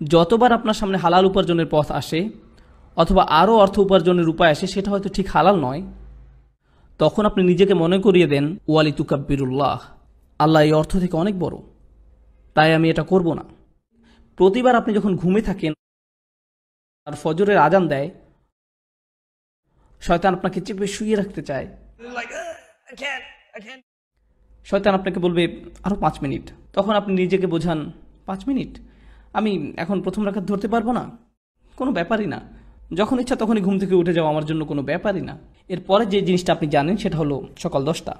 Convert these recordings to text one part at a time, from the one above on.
যতবার আপনার সামনে হালাল উপার্জনের পথ আসে অথবা আরও অর্থ উপার্জনের উপায় আসে, সেটা হয়তো ঠিক হালাল নয়, তখন আপনি নিজেকে মনে করিয়ে দেন ওয়ালি তুকাব্বিরুল্লাহ, আল্লাহ এই অর্থ থেকে অনেক বড়, তাই আমি এটা করব না। প্রতিবার আপনি যখন ঘুমে থাকেন আর ফজরের আজান দেয়, শয়তান আপনাকে চেপে শুয়ে রাখতে চায়, শয়তান আপনাকে বলবে আরও 5 মিনিট। তখন আপনি নিজেকে বোঝান 5 মিনিট, আমি এখন প্রথম রাকাত ধরতে পারবো না, কোনো ব্যাপারই না, যখন ইচ্ছা তখনই ঘুম থেকে উঠে যাওয়া আমার জন্য কোনো ব্যাপারই না। এরপরে যে জিনিসটা আপনি জানেন সেটা হলো সকাল 10টা।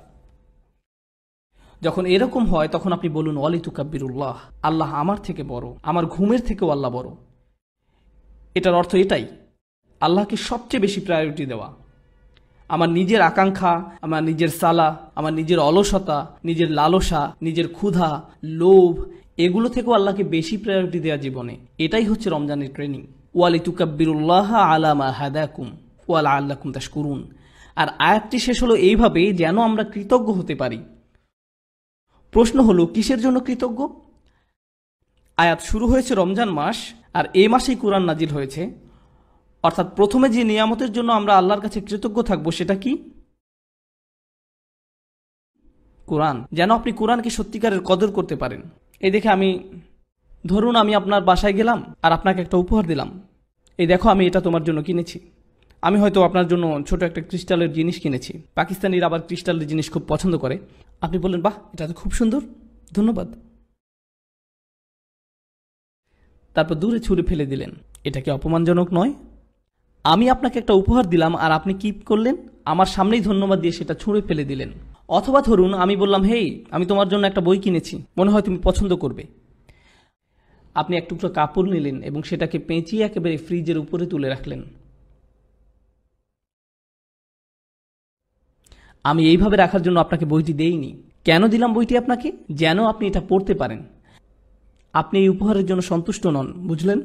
যখন এরকম হয় তখন আপনি বলুন ওয়ালি তুকাব্বিরুল্লাহ, আল্লাহ আমার থেকে বড়, আমার ঘুমের থেকেও আল্লাহ বড়। এটার অর্থ এটাই, আল্লাহকে সবচেয়ে বেশি প্রায়োরিটি দেওয়া। আমার নিজের আকাঙ্ক্ষা, আমার নিজের সালা, আমার নিজের অলসতা, নিজের লালসা, নিজের ক্ষুধা, লোভ, এগুলো থেকেও আল্লাহকে বেশি প্রায়োরিটি দেওয়া জীবনে। এটাই হচ্ছে রমজানের ট্রেনিং। ওয়ালি তুকাব্বিরুল্লাহ আলা মা হাদাকুম ওয়া লাআল্লাকুম তাশকুরুন। আর আয়াতটি শেষ হলো এইভাবে যেন আমরা কৃতজ্ঞ হতে পারি। প্রশ্ন হলো কিসের জন্য কৃতজ্ঞ? আয়াত শুরু হয়েছে রমজান মাস, আর এই মাসেই কোরআন নাজিল হয়েছে। অর্থাৎ প্রথমে যে নিয়ামতের জন্য আমরা আল্লাহর কাছে কৃতজ্ঞ থাকবো সেটা কি? কোরআন। যেন আপনি কোরআনকে সত্যিকারের কদর করতে পারেন। এই দেখে ধরুন আমি আপনার বাসায় গেলাম আর আপনাকে একটা উপহার দিলাম, এই দেখো আমি এটা তোমার জন্য কিনেছি। আমি হয়তো আপনার জন্য ছোট একটা ক্রিস্টালের জিনিস কিনেছি। পাকিস্তানিরা আবার ক্রিস্টালের জিনিস খুব পছন্দ করে। আপনি বললেন বাহ, এটা তো খুব সুন্দর, ধন্যবাদ। তারপর দূরে ছুঁড়ে ফেলে দিলেন। এটা কি অপমানজনক নয়? আমি আপনাকে একটা উপহার দিলাম আর আপনি কি করলেন? আমার সামনেই ধন্যবাদ দিয়ে সেটা ছুঁড়ে ফেলে দিলেন। অথবা ধরুন আমি বললাম হেই, আমি তোমার জন্য একটা বই কিনেছি, মনে হয় তুমি পছন্দ করবে। আপনি এক টুকরো কাপড় নিলেন এবং সেটাকে পেঁচিয়ে একেবারে ফ্রিজের উপরে তুলে রাখলেন। আমি এইভাবে রাখার জন্য আপনাকে বইটি দেইনি। কেন দিলাম বইটি আপনাকে? যেন আপনি এটা পড়তে পারেন। আপনি এই উপহারের জন্য সন্তুষ্ট নন, বুঝলেন?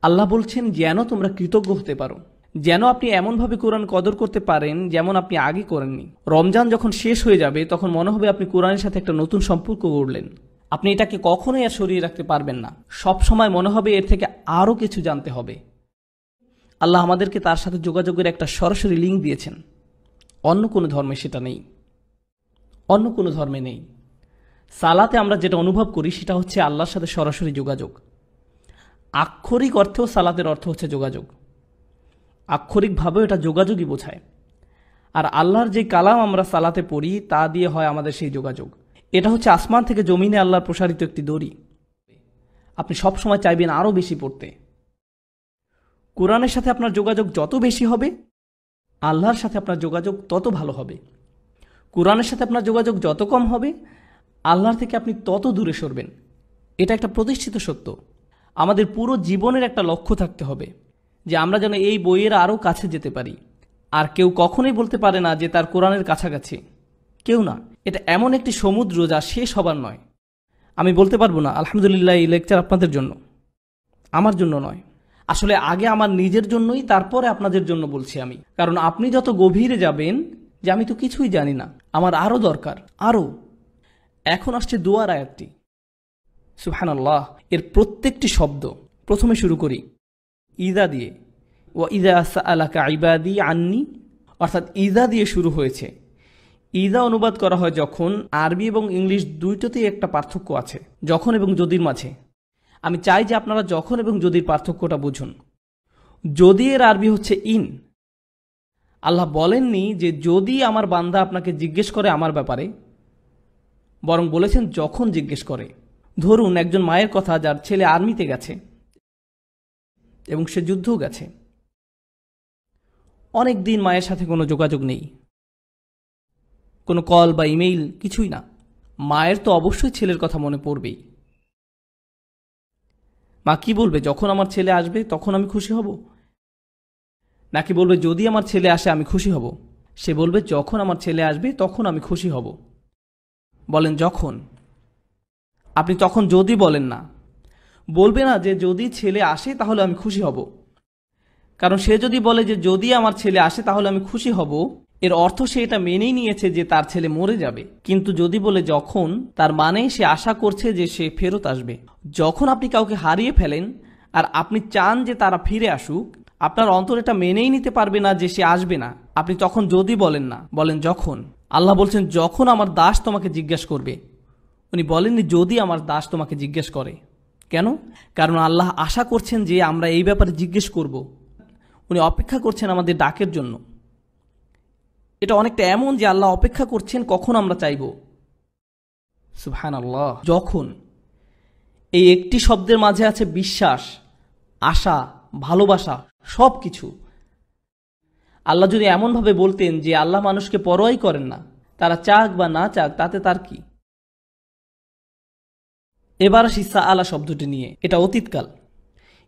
আল্লাহ বলছেন যেন তোমরা কৃতজ্ঞ হতে পারো, যেন আপনি এমনভাবে কোরআন কদর করতে পারেন যেমন আপনি আগে করেননি। রমজান যখন শেষ হয়ে যাবে তখন মনে হবে আপনি কোরআনের সাথে একটা নতুন সম্পর্ক গড়লেন। আপনি এটাকে কখনোই আর সরিয়ে রাখতে পারবেন না। সব সময় মনে হবে এর থেকে আরও কিছু জানতে হবে। আল্লাহ আমাদেরকে তার সাথে যোগাযোগের একটা সরাসরি লিঙ্ক দিয়েছেন। অন্য কোনো ধর্মে সেটা নেই, অন্য কোনো ধর্মে নেই। সালাতে আমরা যেটা অনুভব করি সেটা হচ্ছে আল্লাহর সাথে সরাসরি যোগাযোগ। আক্ষরিক অর্থেও সালাতের অর্থ হচ্ছে যোগাযোগ। আক্ষরিকভাবেও এটা যোগাযোগই বোঝায়। আর আল্লাহর যে কালাম আমরা সালাতে পড়ি তা দিয়ে হয় আমাদের সেই যোগাযোগ। এটা হচ্ছে আসমান থেকে জমিনে আল্লাহর প্রসারিত একটি দড়ি। আপনি সব সময় চাইবেন আরও বেশি পড়তে। কোরআনের সাথে আপনার যোগাযোগ যত বেশি হবে, আল্লাহর সাথে আপনার যোগাযোগ তত ভালো হবে। কোরআনের সাথে আপনার যোগাযোগ যত কম হবে, আল্লাহর থেকে আপনি তত দূরে সরবেন। এটা একটা প্রতিষ্ঠিত সত্য। আমাদের পুরো জীবনের একটা লক্ষ্য থাকতে হবে যে আমরা যেন এই বইয়ের আরও কাছে যেতে পারি। আর কেউ কখনোই বলতে পারে না যে তার কোরআনের কাছাকাছি, কেউ না। এটা এমন একটি সমুদ্র যা শেষ হবার নয়। আমি বলতে পারবো না আলহামদুলিল্লাহ এই লেকচার আপনাদের জন্য, আমার জন্য নয়। আসলে আগে আমার নিজের জন্যই, তারপরে আপনাদের জন্য বলছি আমি। কারণ আপনি যত গভীরে যাবেন যে আমি তো কিছুই জানি না, আমার আরও দরকার, আরও। এখন আসছে দোয়ার আয়াতটি। সুবহানাল্লাহ, এর প্রত্যেকটি শব্দ প্রথমে শুরু করি ইদা দিয়ে। ওয়া ইদা সাআলাকা ইবাদি আন্নি, অর্থাৎ ইদা দিয়ে শুরু হয়েছে। ইদা অনুবাদ করা হয় যখন। আরবি এবং ইংলিশ দুইটাতেই একটা পার্থক্য আছে, যখন এবং যদির মাঝে। আমি চাই যে আপনারা যখন এবং যদির পার্থক্যটা বুঝুন। যদি এর আরবি হচ্ছে ইন। আল্লাহ বলেননি যে যদি আমার বান্দা আপনাকে জিজ্ঞেস করে আমার ব্যাপারে, বরং বলেছেন যখন জিজ্ঞেস করে। ধরুন একজন মায়ের কথা যার ছেলে আর্মিতে গেছে এবং সে যুদ্ধও গেছে। অনেক দিন মায়ের সাথে কোনো যোগাযোগ নেই, কোনো কল বা ইমেইল, কিছুই না। মায়ের তো অবশ্যই ছেলের কথা মনে পড়বেই। মা কি বলবে, যখন আমার ছেলে আসবে তখন আমি খুশি হব? নাকি বলবে যদি আমার ছেলে আসে আমি খুশি হব? সে বলবে যখন আমার ছেলে আসবে তখন আমি খুশি হব। বলেন যখন। আপনি তখন যদি বলেন না, বলবে না যে যদি ছেলে আসে তাহলে আমি খুশি হব। কারণ সে যদি বলে যে যদি আমার ছেলে আসে তাহলে আমি খুশি হব, এর অর্থ সে এটা মেনেই নিয়েছে যে তার ছেলে মরে যাবে, কিন্তু যদি বলে যখন, তার মানে সে আশা করছে যে সে ফেরত আসবে। যখন আপনি কাউকে হারিয়ে ফেলেন আর আপনি চান যে তারা ফিরে আসুক, আপনার অন্তর এটা মেনেই নিতে পারবে না যে সে আসবে না। আপনি তখন যদি বলেন না, বলেন যখন। আল্লাহ বলছেন যখন আমার দাস তোমাকে জিজ্ঞেস করবে। উনি বলেননি যদি আমার দাস তোমাকে জিজ্ঞেস করে। কেন? কারণ আল্লাহ আশা করছেন যে আমরা এই ব্যাপারে জিজ্ঞেস করব। উনি অপেক্ষা করছেন আমাদের ডাকের জন্য। এটা অনেকটা এমন যে আল্লাহ অপেক্ষা করছেন কখন আমরা চাইব। সুবহানাল্লাহ। যখন, এই একটি শব্দের মাঝে আছে বিশ্বাস, আশা, ভালোবাসা, সব কিছু। আল্লাহ যদি এমনভাবে বলতেন যে আল্লাহ মানুষকে পরোয়াই করেন না, তারা চাক বা না চাক তাতে তার কি। এবার আসি সাআলা শব্দটি নিয়ে। এটা অতীতকাল।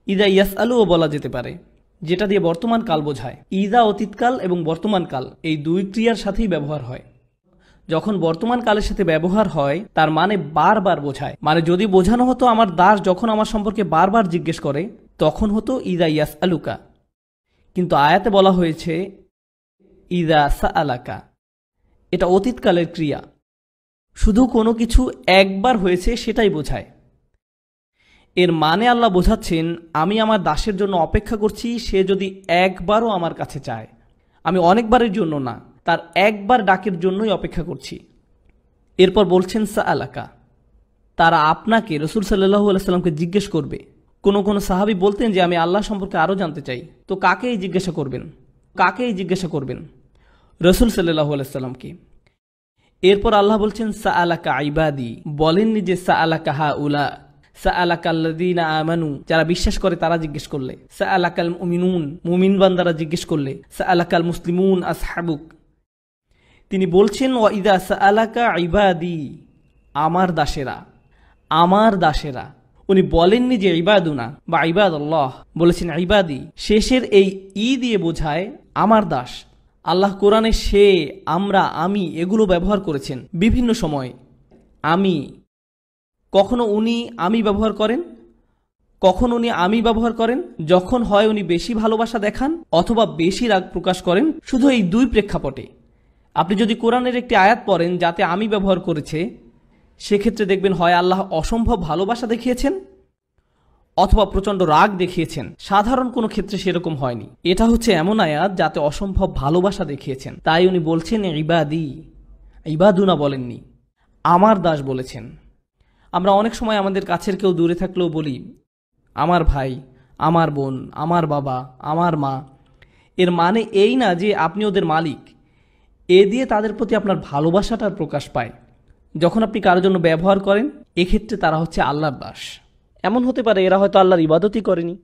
ইদা ইয়াসআলুও বলা যেতে পারে, যেটা দিয়ে বর্তমান কাল বোঝায়। ইদা অতীতকাল এবং বর্তমান কাল এই দুই ক্রিয়ার সাথেই ব্যবহার হয়। যখন বর্তমান কালের সাথে ব্যবহার হয় তার মানে বারবার বোঝায়। মানে যদি বোঝানো হতো আমার দাস যখন আমার সম্পর্কে বারবার জিজ্ঞেস করে, তখন হতো ইদা ইয়াসআলুকা। কিন্তু আয়াতে বলা হয়েছে ইদা সাআলাকা। এটা অতীতকালের ক্রিয়া। শুধু কোনো কিছু একবার হয়েছে সেটাই বোঝায়। এর মানে আল্লাহ বোঝাচ্ছেন আমি আমার দাসের জন্য অপেক্ষা করছি, সে যদি একবারও আমার কাছে চায়। আমি অনেকবারের জন্য না, তার একবার ডাকের জন্যই অপেক্ষা করছি। এরপর বলছেন সাআলাকা, তারা আপনাকে, রাসূল সাল্লাল্লাহু আলাইহি সাল্লামকে জিজ্ঞেস করবে। কোনো সাহাবী বলতেন যে আমি আল্লাহ সম্পর্কে আরও জানতে চাই। তো কাকেই জিজ্ঞাসা করবেন? কাকেই জিজ্ঞাসা করবেন? রাসূল সাল্লাল্লাহু আলাইহি সাল্লামকে। এরপর আল্লাহ বলছেন সাআলাকা ইবাদি, বলেননি যে সাআলাকা হাউলা, সাআলাকাল্লাযীনা আমানু, যারা বিশ্বাস করে তারা জিজ্ঞেস করলে, সাআলাকাল মুমিনুন, মুমিন বান্দারা জিজ্ঞেস করলে, সাআলাকাল মুসলিমুন আসহাবুক। তিনি বলছেন ওয়া ইযা সাআলাকা ইবাদি, আমার দাসেরা, আমার দাসেরা। উনি বলেননি যে ইবাদুনা বা ইবাদাল্লাহ, বলেছেন ইবাদি। শেষের এই ই দিয়ে বোঝায় আমার দাস। আল্লাহ কোরআনে সে, আমরা, আমি এগুলো ব্যবহার করেছেন বিভিন্ন সময়। আমি, কখনো উনি আমি ব্যবহার করেন, কখন উনি আমি ব্যবহার করেন যখন হয় উনি বেশি ভালোবাসা দেখান অথবা বেশি রাগ প্রকাশ করেন। শুধু এই দুই প্রেক্ষাপটে। আপনি যদি কোরআনের একটি আয়াত পড়েন যাতে আমি ব্যবহার করেছে, সেক্ষেত্রে দেখবেন হয় আল্লাহ অসম্ভব ভালোবাসা দেখিয়েছেন অথবা প্রচণ্ড রাগ দেখিয়েছেন। সাধারণ কোনো ক্ষেত্রে সেরকম হয়নি। এটা হচ্ছে এমন আয়াত যাতে অসম্ভব ভালোবাসা দেখিয়েছেন। তাই উনি বলছেন ইবাদি, ইবাদুনা বলেননি, আমার দাস বলেছেন। আমরা অনেক সময় আমাদের কাছের কেউ দূরে থাকলেও বলি আমার ভাই, আমার বোন, আমার বাবা, আমার মা। এর মানে এই না যে আপনি ওদের মালিক। এ দিয়ে তাদের প্রতি আপনার ভালোবাসাটার প্রকাশ পায়। যখন আপনি কারোর জন্য ব্যবহার করেন, এক্ষেত্রে তারা হচ্ছে আল্লাহর দাস। এমন হতে পারে এরা হয়তো আল্লাহর ইবাদতই করেনি।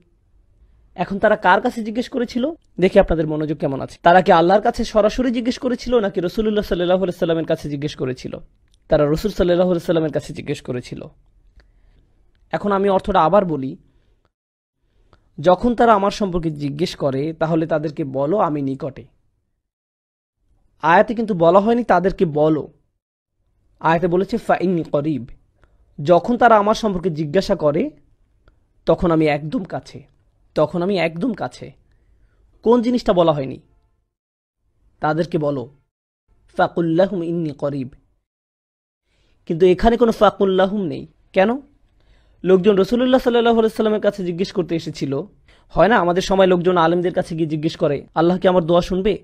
এখন তারা কার কাছে জিজ্ঞেস করেছিল? দেখি আপনাদের মনোযোগ কেমন আছে। তারা কি আল্লাহর কাছে সরাসরি জিজ্ঞেস করেছিল নাকি রাসূলুল্লাহ সাল্লাল্লাহু আলাইহি সাল্লামের কাছে জিজ্ঞেস করেছিল? তারা রাসূল সাল্লাল্লাহু আলাইহি সাল্লামের কাছে জিজ্ঞেস করেছিল। এখন আমি অর্থটা আবার বলি, যখন তারা আমার সম্পর্কে জিজ্ঞেস করে তাহলে তাদেরকে বলো আমি নিকটে। আয়াতে কিন্তু বলা হয়নি তাদেরকে বলো, আয়াতে বলেছে ফাইন্নী করিব। যখন তারা আমার সম্পর্কে জিজ্ঞাসা করে তখন আমি একদম কাছে, তখন আমি একদম কাছে। কোন জিনিসটা বলা হয়নি? তাদেরকে বলো ফাকুল্লাহুম ইন্নী করিব। কিন্তু এখানে কোনো ফাকুল্লাহুম নেই। কেন? লোকজন রাসূলুল্লাহ সাল্লাল্লাহু আলাইহি সাল্লামের কাছে জিজ্ঞেস করতে এসেছিল। হয় না আমাদের সময় লোকজন আলেমদের কাছে গিয়ে জিজ্ঞেস করে আল্লাহ কি আমার দোয়া শুনবে?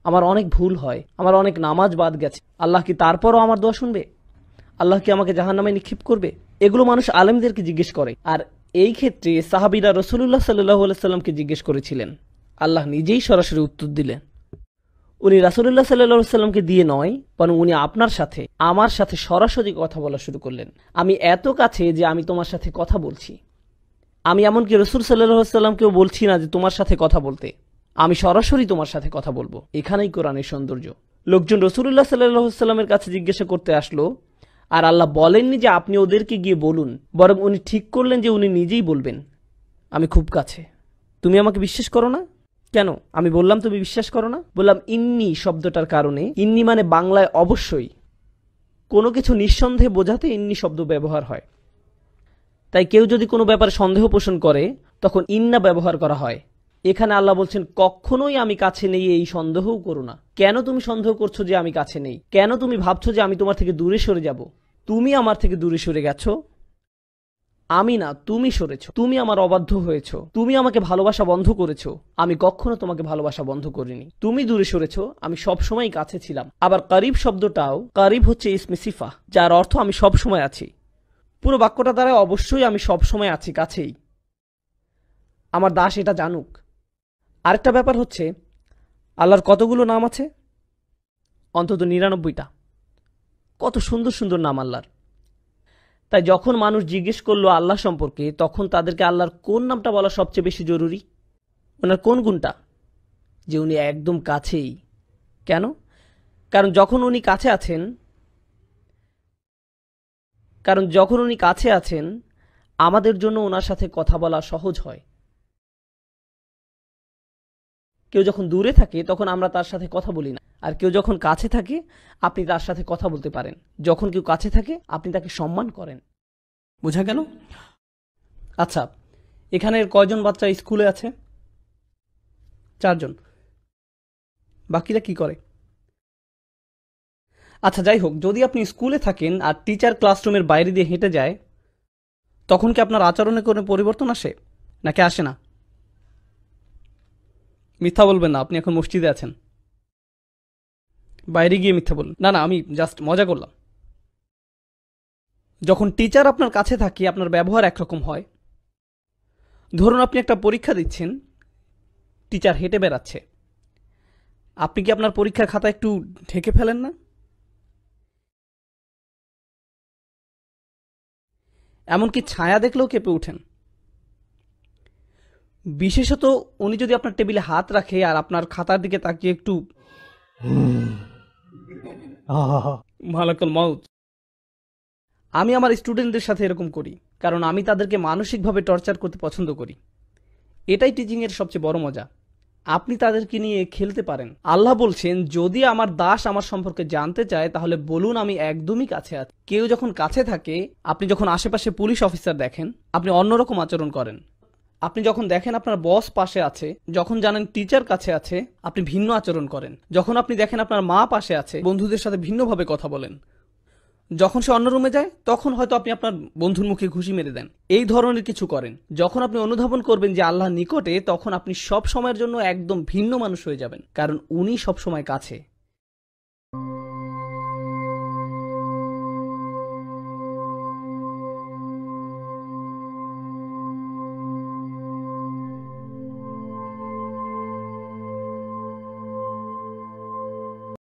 আমার অনেক ভুল হয়, আমার অনেক নামাজ বাদ গেছে, আল্লাহ কি তারপরও আমার দোয়া শুনবে? আল্লাহ কি আমাকে জাহান্নামে নিক্ষেপ করবে? এগুলো মানুষ আলেমদেরকে জিজ্ঞেস করে। আর এই ক্ষেত্রে সাহাবীরা রাসূলুল্লাহ সাল্লাল্লাহু আলাইহি সাল্লামকে জিজ্ঞেস করেছিলেন। আল্লাহ নিজেই সরাসরি উত্তর দিলেন। উনি রাসূলুল্লাহ সাল্লাল্লাহু আলাইহি সাল্লামকে দিয়ে নয়, বরং উনি আপনার সাথে, আমার সাথে সরাসরি কথা বলা শুরু করলেন। আমি এত কাছে যে আমি তোমার সাথে কথা বলছি। আমি এমনকি রাসূল সাল্লাল্লাহু আলাইহি সাল্লামকেও বলছি না যে তোমার সাথে কথা বলতে, আমি সরাসরি তোমার সাথে কথা বলবো। এখানেই কোরআনের সৌন্দর্য। লোকজন রাসূলুল্লাহ সাল্লাল্লাহু আলাইহি সাল্লামের কাছে জিজ্ঞাসা করতে আসলো, আর আল্লাহ বলেননি যে আপনি ওদেরকে গিয়ে বলুন, বরং উনি ঠিক করলেন যে উনি নিজেই বলবেন আমি খুব কাছে। তুমি আমাকে বিশ্বাস করো না কেন? আমি বললাম তুমি বিশ্বাস করো না? বললাম ইন্নি শব্দটার কারণে। ইন্নি মানে বাংলায় অবশ্যই, কোনো কিছু নিঃসন্দেহে বোঝাতে ইন্নি শব্দ ব্যবহার হয়। তাই কেউ যদি কোনো ব্যাপারে সন্দেহ পোষণ করে তখন ইন্না ব্যবহার করা হয়। এখানে আল্লাহ বলছেন কখনোই আমি কাছে নেই এই সন্দেহও করো না। কেন তুমি সন্দেহ করছো যে আমি কাছে নেই? কেন তুমি ভাবছো যে আমি তোমার থেকে দূরে সরে যাব? তুমি আমার থেকে দূরে সরে গেছো, আমি না, তুমি সরেছো। তুমি আমার অবাধ্য হয়েছো, তুমি আমাকে ভালোবাসা বন্ধ করেছো। আমি কখনো তোমাকে ভালোবাসা বন্ধ করিনি। তুমি দূরে সরেছো, আমি সবসময় কাছে ছিলাম। আবার কারিব শব্দটাও, কারিব হচ্ছে ইসমে সিফা, যার অর্থ আমি সব সময় আছি। পুরো বাক্যটা দ্বারা অবশ্যই আমি সব সময় আছি, কাছেই। আমার দাস এটা জানুক। আরেকটা ব্যাপার হচ্ছে, আল্লাহর কতগুলো নাম আছে? অন্তত 99টা। কত সুন্দর সুন্দর নাম আল্লাহর। তাই যখন মানুষ জিজ্ঞেস করলো আল্লাহ সম্পর্কে, তখন তাদেরকে আল্লাহর কোন নামটা বলা সবচেয়ে বেশি জরুরি? ওনার কোন গুণটা? যে উনি একদম কাছেই। কেন? কারণ যখন উনি কাছে আছেন, আমাদের জন্য ওনার সাথে কথা বলা সহজ হয়। কেউ যখন দূরে থাকে তখন আমরা তার সাথে কথা বলি না, আর কেউ যখন কাছে থাকে আপনি তার সাথে কথা বলতে পারেন। যখন কেউ কাছে থাকে আপনি তাকে সম্মান করেন। বোঝা গেল? আচ্ছা, এখানের কয়জন বাচ্চা স্কুলে আছে? 4 জন। বাকিরা কি করে? আচ্ছা, যাই হোক, যদি আপনি স্কুলে থাকেন আর টিচার ক্লাসরুমের বাইরে দিয়ে হেঁটে যায়, তখন কি আপনার আচরণে কোনো পরিবর্তন আসে নাকি আসে না? মিথ্যা বলবেন না, আপনি এখন মসজিদে আছেন। বাইরে গিয়ে মিথ্যা বলুন। না না, আমি জাস্ট মজা করলাম। যখন টিচার আপনার কাছে থাকে আপনার ব্যবহার একরকম হয়। ধরুন আপনি একটা পরীক্ষা দিচ্ছেন, টিচার হেঁটে বেড়াচ্ছে, আপনি কি আপনার পরীক্ষার খাতা একটু ঢেকে ফেলেন না? এমনকি ছায়া দেখলেও কেঁপে উঠেন। বিশেষত উনি যদি আপনার টেবিলে হাত রাখে আর আপনার খাতার দিকে তাকিয়ে একটু মালাকুল মাউত। আমি আমার স্টুডেন্টদের সাথে এরকম করি, কারণ আমি তাদেরকে মানসিকভাবে টর্চার করতে পছন্দ করি। এটাই টিচিংয়ের সবচেয়ে বড় মজা। আপনি তাদেরকে নিয়ে খেলতে পারেন। আল্লাহ বলছেন, যদি আমার দাস আমার সম্পর্কে জানতে চায় তাহলে বলুন আমি একদমই কাছে আছি। কেউ যখন কাছে থাকে, আপনি যখন আশেপাশে পুলিশ অফিসার দেখেন, আপনি অন্যরকম আচরণ করেন। আপনি যখন দেখেন আপনার বস পাশে আছে, যখন জানেন টিচার কাছে আছে, আপনি ভিন্ন আচরণ করেন। যখন আপনি দেখেন আপনার মা পাশে আছে, বন্ধুদের সাথে ভিন্নভাবে কথা বলেন। যখন সে অন্য রুমে যায়, তখন হয়তো আপনি আপনার বন্ধুর মুখে ঘুষি মেরে দেন। এই ধরনের কিছু করেন। যখন আপনি অনুধাবন করবেন যে আল্লাহ নিকটে, তখন আপনি সব সময়ের জন্য একদম ভিন্ন মানুষ হয়ে যাবেন, কারণ উনি সব সময় কাছে।